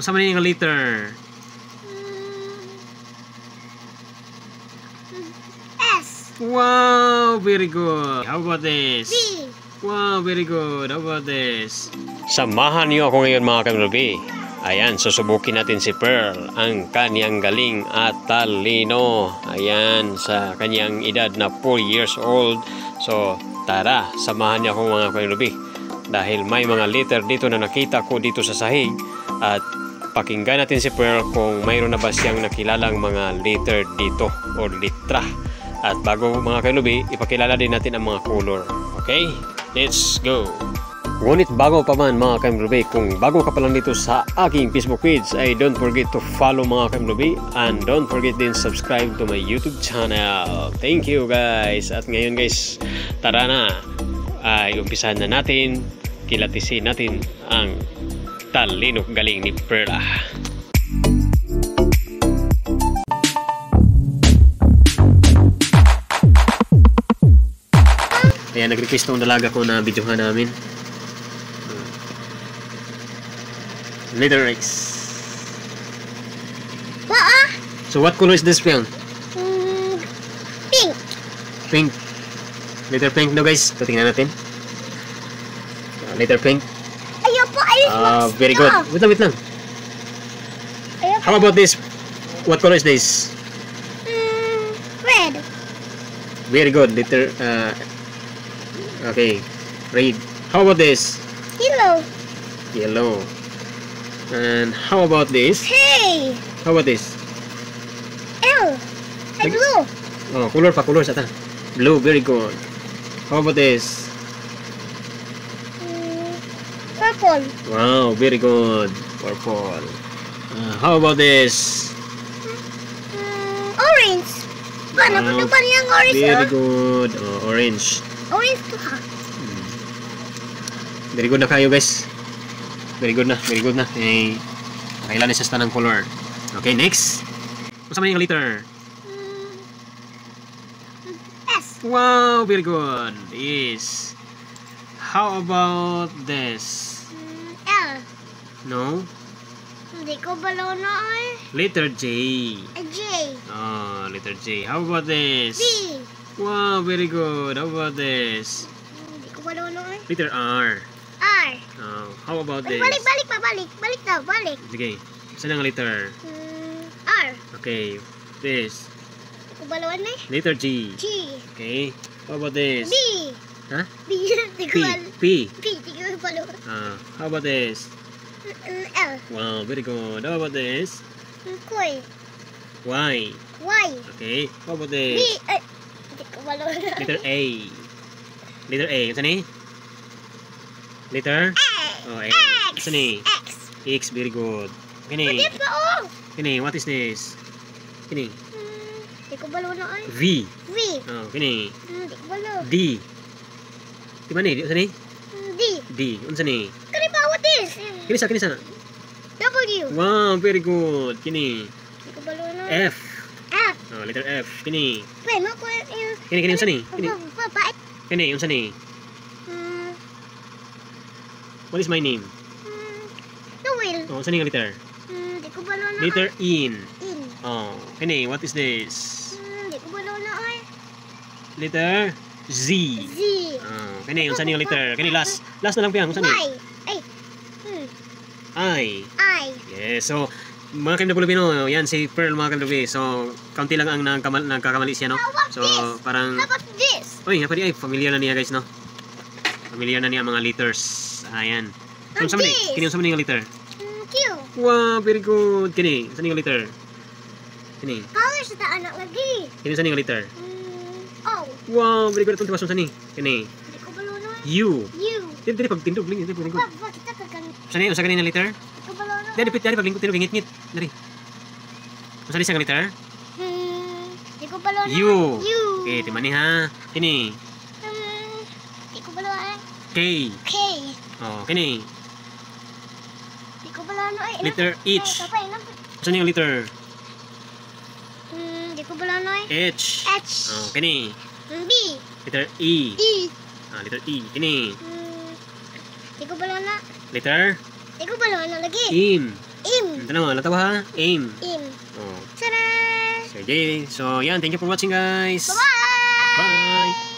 Usa man nga letter? S. Wow, very good. How about this? B. Wow, very good. How about this? Samahan niyo ako ngayon mga kamlubi. Ayan, susubukin natin si Pearl, ang kanyang galing at talino. Ayan, sa kanyang edad na 4 years old. So, tara, samahan niyo ako mga kamlubi. Dahil may mga letter dito na nakita ko dito sa sahig. At pakinggan natin si Pearl kung mayroon na ba siyang nakilalang mga letter dito o litra. At bago mga kamlubi, ipakilala din natin ang mga color. Okay? Let's go! Ngunit bago pa man mga kamlubi, kung bago ka pa lang dito sa aking Facebook page, ay don't forget to follow mga kamlubi and don't forget din subscribe to my YouTube channel. Thank you guys! At ngayon guys, tara na! Ay umpisahan na natin, kilatisin natin ang talino galing ni Perla. Ayan, nag-request ng dalaga ko na videohan namin. Letter X. So what color is this film? Pink. Pink. Letter pink no guys. So tingnan natin. Letter pink. Ayaw po, ayaw Very good. Wait lang. How about this? What color is this? Red. Very good. Letter okay. Red. How about this? Yellow. Yellow. And how about this? Hey. How about this? L. Ay, blue. Oh, color pa, color sa ta. Blue, very good. How about this? Purple. Wow, very good. Purple. How about this? Orange. Paano Wow, ba niyang orange? very good. Orange. Orange to ha. Very good na kayo guys. Very good na, very good na. Eh, kailan isa ng color. Okay, next. Usa man yung letter? S. Wow, very good. Yes. How about this? L. No? Hindi ko balaw na ay. Letter J. J. Oh, letter J. How about this? B. Wow, very good. How about this? Hindi ko balaw na ay. Letter R. R. Oh, how about this? Balik, balik pa, balik. Balik daw, balik. Sige. Saan ang letter? R. Okay. This. Hindi ko balawan eh. Letter G. G. Okay. How about this? B. Huh? B. Hindi ko P. balawan. P. P. Hindi ko balawan. How about this? L. Wow, very good. How about this? Koy. Y. Y. Okay. How about B. this? Ay. Hindi ko balawan. Letter A. Letter A. Saan ni? Letter? Oh, A. X. Saan ni? X. X. Very good. Kini. Hindi pa oh. Kini. What is this? Kini. Hindi ko balawan na ay. V. V. Oh, kini. Hindi ko balaw. D. Di ba ni? Saan ni? D. D. Unsa ni? Kani ba what is? Kini sa, kini sa. W. Wow, very good. Kini. Hindi ko balawan na. F. F. Oh, letter F. Kini. Pwede ko yung... Kini unsa ni? Kini. Babae. Kini unsa ni? What is my name? Noel. Oh, saan yung letter? Hindi ko balaw na Letter in. In. Oh, kini, what is this? Hindi ko balaw na ay. Letter Z. Z. Oh, kini, saan yung letter? Kini, last. Last na lang piyang, saan ni? Y. Ay. I. I. Yes, so, mga Pilipino, yan si Pearl mga Pilipino. So, kaunti lang ang nagkakamali siya, no? So, parang... How about this? Uy, ay, familiar na niya guys, no? Familiar na niya ang mga letters. Ayan. So, saan ni? Kini, saan yung letter? Q. Wow, very good. Kini, saan yung letter? Kini. Colors na anak lagi. Kini, saan yung letter? O. Wow, very good. Itong tiwas saan ni? Kini. Hindi ko balaw na ay. U. U. Dili pag tindog lang, dili pag lingkod. Kita ka kan. Saan yung, kanina letter? Hindi ko balaw na. Dili pag lingkod, tindog, ngit-ngit. Dari. Saan yung letter? Hindi ko balaw na. U. U. Okay, timani ha. Kini. Hindi ko balaw ay. K. K. Oh, kini. Hindi ko balaw na ay. Letter H. Kapay lang. Saan yung letter? Hindi ko balaw na ay. H. H. Oh, kini. B. Letter E. E. Letter E. Kini. Hindi ko balaw na. Letter Hindi ko balaw na lagi. IM. Im. Ito na mo, lataw ha. Aim. Im. Oh. Tada! Sige. So, yan. Thank you for watching, guys. Bye-bye! Bye.